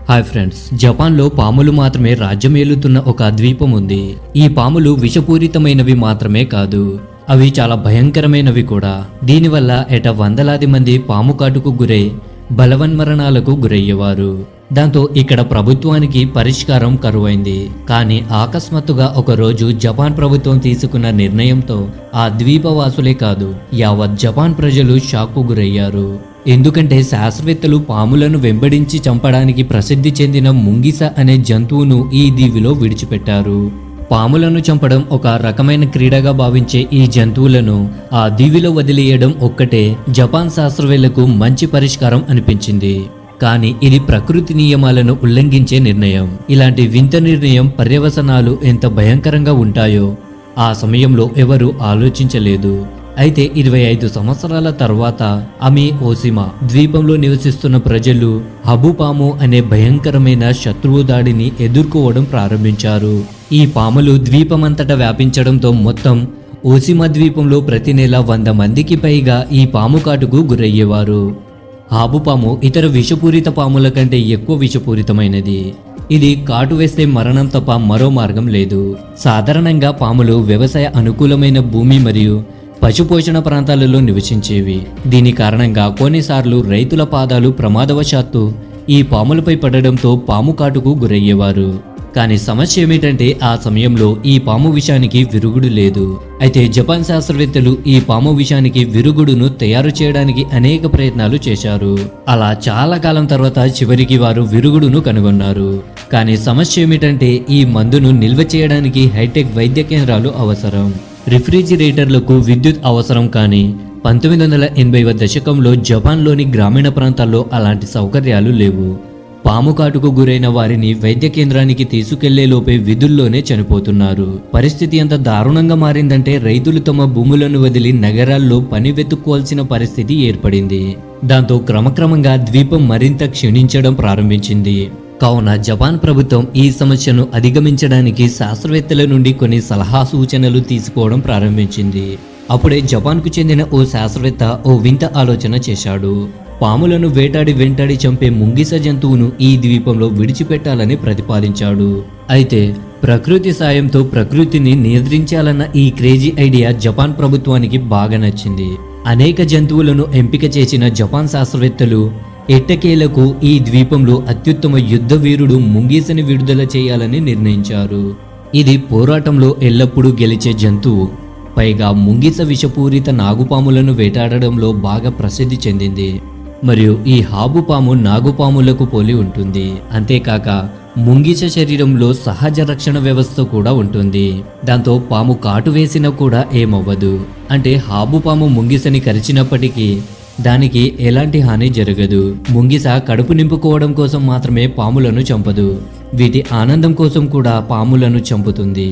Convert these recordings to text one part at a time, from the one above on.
Hi friends, జపాన్లో పాములు మాత్రమే రాజ్యమేలుతున్న ఒక ద్వీపం ఉంది. ఈ పాములు విషపూరితమైనవి మాత్రమే కాదు, అవి చాలా భయంకరమైనవి కూడా. దీనివల్ల వందలాది మంది పాము కాటుకు గురై బలవన్మరణాలకు గురయ్యేవారు. దాంతో ఇక్కడ ప్రభుత్వానికి పరిష్కారం కరువైంది. కానీ అకస్మాత్తుగా ఒకరోజు జపాన్ ప్రభుత్వం తీసుకున్న నిర్ణయంతో ఆ ద్వీపవాసులే కాదు, యావత్ జపాన్ ప్రజలు షాక్కు గురయ్యారు. ఎందుకంటే శాస్త్రవేత్తలు పాములను వెంబడించి చంపడానికి ప్రసిద్ధి చెందిన ముంగిస అనే జంతువును ఈ దీవిలో విడిచిపెట్టారు. పాములను చంపడం ఒక రకమైన క్రీడగా భావించే ఈ జంతువులను ఆ దీవిలో వదిలేయడం ఒక్కటే జపాన్ శాస్త్రవేత్తలకు మంచి పరిష్కారం అనిపించింది. కానీ ఇది ప్రకృతి నియమాలను ఉల్లంఘించే నిర్ణయం. ఇలాంటి వింత నిర్ణయం పర్యవసనాలు ఎంత భయంకరంగా ఉంటాయో ఆ సమయంలో ఎవరూ ఆలోచించలేదు. అయితే 25 సంవత్సరాల తర్వాత అమి ఓసిమా ద్వీపంలో నివసిస్తున్న ప్రజలు హబుపాము అనే భయంకరమైన శత్రువు దాడిని ఎదుర్కోవడం ప్రారంభించారు. ఈ పాములు ద్వీపమంతటా వ్యాపించడంతో మొత్తం ఓసిమా ద్వీపంలో ప్రతి నెల 100 మందికి పైగా ఈ పాము కాటుకు గురయ్యేవారు. హాబుపాము ఇతర విషపూరిత పాముల కంటే ఎక్కువ విషపూరితమైనది. ఇది కాటు వేస్తే మరణం తప్ప మరో మార్గం లేదు. సాధారణంగా పాములు వ్యవసాయ అనుకూలమైన భూమి మరియు పశుపోషణ ప్రాంతాలలో నివసించేవి. దీని కారణంగా కొన్నిసార్లు రైతుల పాదాలు ప్రమాదవశాత్తు ఈ పాములపై పడడంతో పాము కాటుకు గురయ్యేవారు. కానీ సమస్య ఏమిటంటే ఆ సమయంలో ఈ పాము విషానికి విరుగుడు లేదు. అయితే జపాన్ శాస్త్రవేత్తలు ఈ పాము విషానికి విరుగుడును తయారు చేయడానికి అనేక ప్రయత్నాలు చేశారు. అలా చాలా కాలం తర్వాత చివరికి వారు విరుగుడును కనుగొన్నారు. కానీ సమస్య ఏమిటంటే ఈ మందును నిల్వ చేయడానికి హైటెక్ వైద్య కేంద్రాలు అవసరం. రిఫ్రిజిరేటర్లకు విద్యుత్ అవసరం. కానీ 1980వ దశకంలో జపాన్లోని గ్రామీణ ప్రాంతాల్లో అలాంటి సౌకర్యాలు లేవు. పాము కాటుకు గురైన వారిని వైద్య కేంద్రానికి తీసుకెళ్లే లోపే విధుల్లోనే చనిపోతున్నారు. పరిస్థితి ఎంత దారుణంగా మారిందంటే రైతులు తమ భూములను వదిలి నగరాల్లో పని వెతుక్కోవాల్సిన పరిస్థితి ఏర్పడింది. దాంతో క్రమక్రమంగా ద్వీపం మరింత క్షీణించడం ప్రారంభించింది. కావున జపాన్ ప్రభుత్వం ఈ సమస్యను అధిగమించడానికి శాస్త్రవేత్తల నుండి కొన్ని సలహా సూచనలు తీసుకోవడం ప్రారంభించింది. అప్పుడే జపాన్కు చెందిన ఓ శాస్త్రవేత్త ఓ వింత ఆలోచన చేశాడు. పాములను వెంటాడి చంపే ముంగిస జంతువును ఈ ద్వీపంలో విడిచిపెట్టాలని ప్రతిపాదించాడు. అయితే ప్రకృతి సాయంతో ప్రకృతిని నియంత్రించాలన్న ఈ క్రేజీ ఐడియా జపాన్ ప్రభుత్వానికి బాగా నచ్చింది. అనేక జంతువులను ఎంపిక చేసిన జపాన్ శాస్త్రవేత్తలు ఎట్టకేలకు ఈ ద్వీపంలో అత్యుత్తమ యుద్ధ వీరుడు ముంగీసని విడుదల చేయాలని నిర్ణయించారు. ఇది పోరాటంలో ఎల్లప్పుడూ గెలిచే జంతువు. పైగా ముంగిస విషపూరిత నాగుపాములను వేటాడడంలో బాగా ప్రసిద్ధి చెందింది. మరియు ఈ హాబుపాము నాగుపాములకు పోలి ఉంటుంది. అంతేకాక ముంగిస శరీరంలో సహజ రక్షణ వ్యవస్థ కూడా ఉంటుంది. దాంతో పాము కాటు వేసినా కూడా ఏమవ్వదు. అంటే హాబుపాము ముంగిసని కరిచినప్పటికీ దానికి ఎలాంటి హాని జరగదు. ముంగిస కడుపు నింపుకోవడం కోసం మాత్రమే పాములను చంపదు, వీటి ఆనందం కోసం కూడా పాములను చంపుతుంది.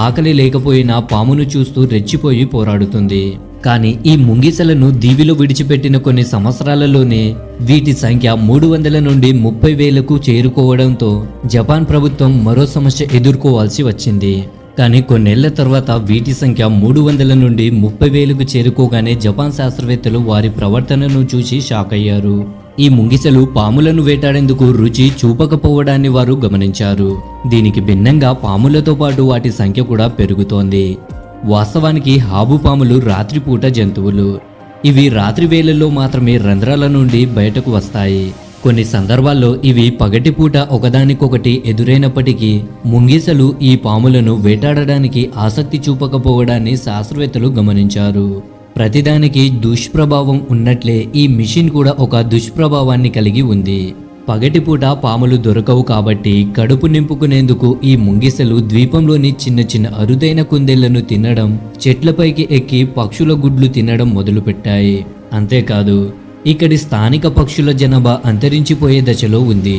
ఆకలి లేకపోయినా పామును చూస్తూ రెచ్చిపోయి పోరాడుతుంది. కానీ ఈ ముంగిసలను దీవిలో విడిచిపెట్టిన కొన్ని సంవత్సరాలలోనే వీటి సంఖ్య 300 నుండి 30,000కు చేరుకోవడంతో జపాన్ ప్రభుత్వం మరో సమస్య ఎదుర్కోవాల్సి వచ్చింది. కానీ కొన్నేళ్ల తర్వాత వీటి సంఖ్య 300 నుండి 30,000కు చేరుకోగానే జపాన్ శాస్త్రవేత్తలు వారి ప్రవర్తనను చూసి షాక్ అయ్యారు. ఈ ముంగిసలు పాములను వేటాడేందుకు రుచి చూపకపోవడాన్ని వారు గమనించారు. దీనికి భిన్నంగా పాములతో పాటు వాటి సంఖ్య కూడా పెరుగుతోంది. వాస్తవానికి హాబుపాములు రాత్రిపూట జంతువులు. ఇవి రాత్రి వేళల్లో మాత్రమే రంధ్రాల నుండి బయటకు వస్తాయి. కొన్ని సందర్భాల్లో ఇవి పగటిపూట ఒకదానికొకటి ఎదురైనప్పటికీ ముంగిసలు ఈ పాములను వేటాడడానికి ఆసక్తి చూపకపోవడాన్ని శాస్త్రవేత్తలు గమనించారు. ప్రతిదానికి దుష్ప్రభావం ఉన్నట్లే ఈ మిషన్ కూడా ఒక దుష్ప్రభావాన్ని కలిగి ఉంది. పగటిపూట పాములు దొరకవు కాబట్టి కడుపు నింపుకునేందుకు ఈ ముంగిసలు ద్వీపంలోని చిన్న అరుదైన కుందేళ్లను తినడం, చెట్లపైకి ఎక్కి పక్షుల గుడ్లు తినడం మొదలుపెట్టాయి. అంతేకాదు ఇక్కడి స్థానిక పక్షుల జనాభా అంతరించిపోయే దశలో ఉంది.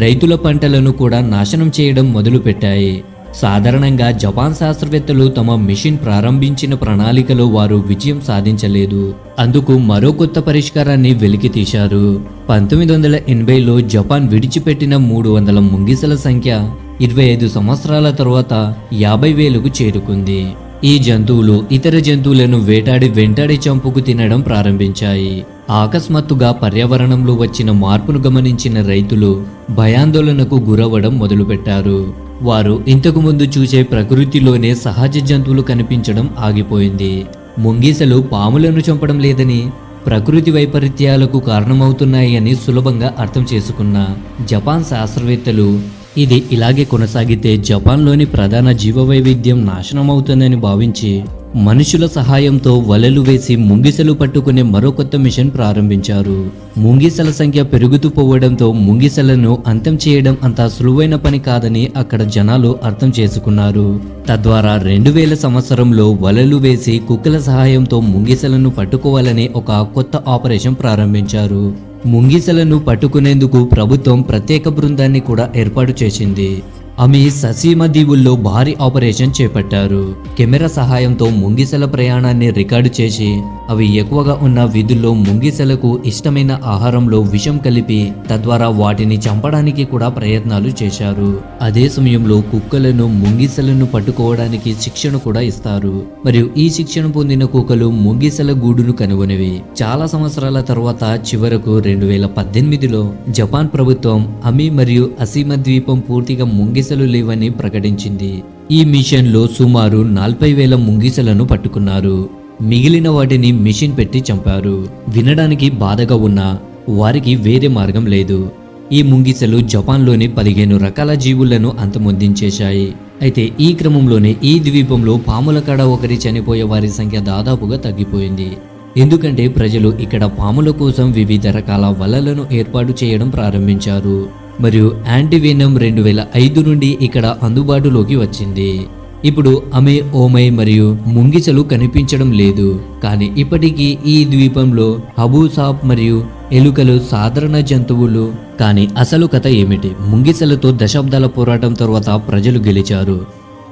రైతుల పంటలను కూడా నాశనం చేయడం మొదలుపెట్టాయి. సాధారణంగా జపాన్ శాస్త్రవేత్తలు తమ మిషన్ ప్రారంభించిన ప్రణాళికలో వారు విజయం సాధించలేదు. అందుకు మరో కొత్త పరిష్కారాన్ని వెలికితీశారు. 1980లో జపాన్ విడిచిపెట్టిన 300 ముంగిసల సంఖ్య 25 సంవత్సరాల తర్వాత 50,000కు చేరుకుంది. ఈ జంతువులు ఇతర జంతువులను వెంటాడి చంపుకు తినడం ప్రారంభించాయి. అకస్మాత్తుగా పర్యావరణంలో వచ్చిన మార్పును గమనించిన రైతులు భయాందోళనకు గురవ్వడం మొదలుపెట్టారు. వారు ఇంతకు ముందు చూసే ప్రకృతిలోనే సహజ జంతువులు కనిపించడం ఆగిపోయింది. ముంగిసలు పాములను చంపడం లేదని, ప్రకృతి వైపరీత్యాలకు కారణమవుతున్నాయి అని సులభంగా అర్థం చేసుకున్న జపాన్ శాస్త్రవేత్తలు ఇది ఇలాగే కొనసాగితే జపాన్లోని ప్రధాన జీవవైవిధ్యం నాశనమవుతుందని భావించి మనుషుల సహాయంతో వలలు వేసి ముంగిసలు పట్టుకునే మరో కొత్త మిషన్ ప్రారంభించారు. ముంగిసల సంఖ్య పెరుగుతూ పోవడంతో ముంగిసలను అంతం చేయడం అంత సులువైన పని కాదని అక్కడ జనాలు అర్థం చేసుకున్నారు. తద్వారా 2000 సంవత్సరంలో వలలు వేసి కుక్కల సహాయంతో ముంగిసలను పట్టుకోవాలని ఒక కొత్త ఆపరేషన్ ప్రారంభించారు. ముంగిసలను పట్టుకునేందుకు ప్రభుత్వం ప్రత్యేక బృందాన్ని కూడా ఏర్పాటు చేసింది. ఆమె ససీమ దీవుల్లో భారీ ఆపరేషన్ చేపట్టారు. కెమెరా సహాయంతో ముంగిసల ప్రయాణాన్ని రికార్డు చేసి అవి ఎక్కువగా ఉన్న వీధుల్లో ముంగిసలకు ఇష్టమైన ఆహారంలో విషం కలిపి తద్వారా వాటిని చంపడానికి కూడా ప్రయత్నాలు చేశారు. అదే సమయంలో కుక్కలను ముంగిసలను పట్టుకోవడానికి శిక్షణ కూడా ఇస్తారు. మరియు ఈ శిక్షణ పొందిన కుక్కలు ముంగిసల గూడును కనుగొనేవి. చాలా సంవత్సరాల తర్వాత చివరకు 2018లో జపాన్ ప్రభుత్వం అమి మరియు అసీమ ద్వీపం పూర్తిగా ముంగిసలు లేవని ప్రకటించింది. ఈ మిషన్లో సుమారు 40,000 ముంగిసలను పట్టుకున్నారు. మిగిలిన వాటిని మిషన్ పెట్టి చంపారు. వినడానికి బాధగా ఉన్నా వారికి వేరే మార్గం లేదు. ఈ ముంగిసలు జపాన్లోని 15 రకాల జీవులను అంతమొందించేశాయి. అయితే ఈ క్రమంలోనే ఈ ద్వీపంలో పాముల కాడ ఒకరి చనిపోయే వారి సంఖ్య దాదాపుగా తగ్గిపోయింది. ఎందుకంటే ప్రజలు ఇక్కడ పాముల కోసం వివిధ రకాల వలలను ఏర్పాటు చేయడం ప్రారంభించారు. మరియు యాంటీవెనమ్ 2005 నుండి ఇక్కడ అందుబాటులోకి వచ్చింది. ఇప్పుడు అమే ఓమై మరియు ముంగిసలు కనిపించడం లేదు. కానీ ఇప్పటికీ ఈ ద్వీపంలో హబూసాప్ మరియు ఎలుకలు సాధారణ జంతువులు. కానీ అసలు కథ ఏమిటి? ముంగిసలతో దశాబ్దాల పోరాటం తర్వాత ప్రజలు గెలిచారు.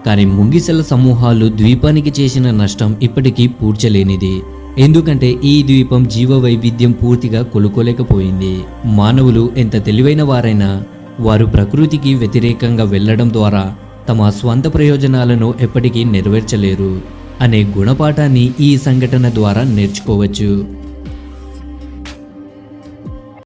కానీ ముంగిసల సమూహాలు ద్వీపానికి చేసిన నష్టం ఇప్పటికీ పూడ్చలేనిది. ఎందుకంటే ఈ ద్వీపం జీవ వైవిధ్యం పూర్తిగా కొలుకోలేకపోయింది. మానవులు ఎంత తెలివైన వారైనా వారు ప్రకృతికి వ్యతిరేకంగా వెళ్లడం ద్వారా తమ స్వంత ప్రయోజనాలను ఎప్పటికీ నెరవేర్చలేరు అనే గుణపాఠాన్ని ఈ సంఘటన ద్వారా నేర్చుకోవచ్చు.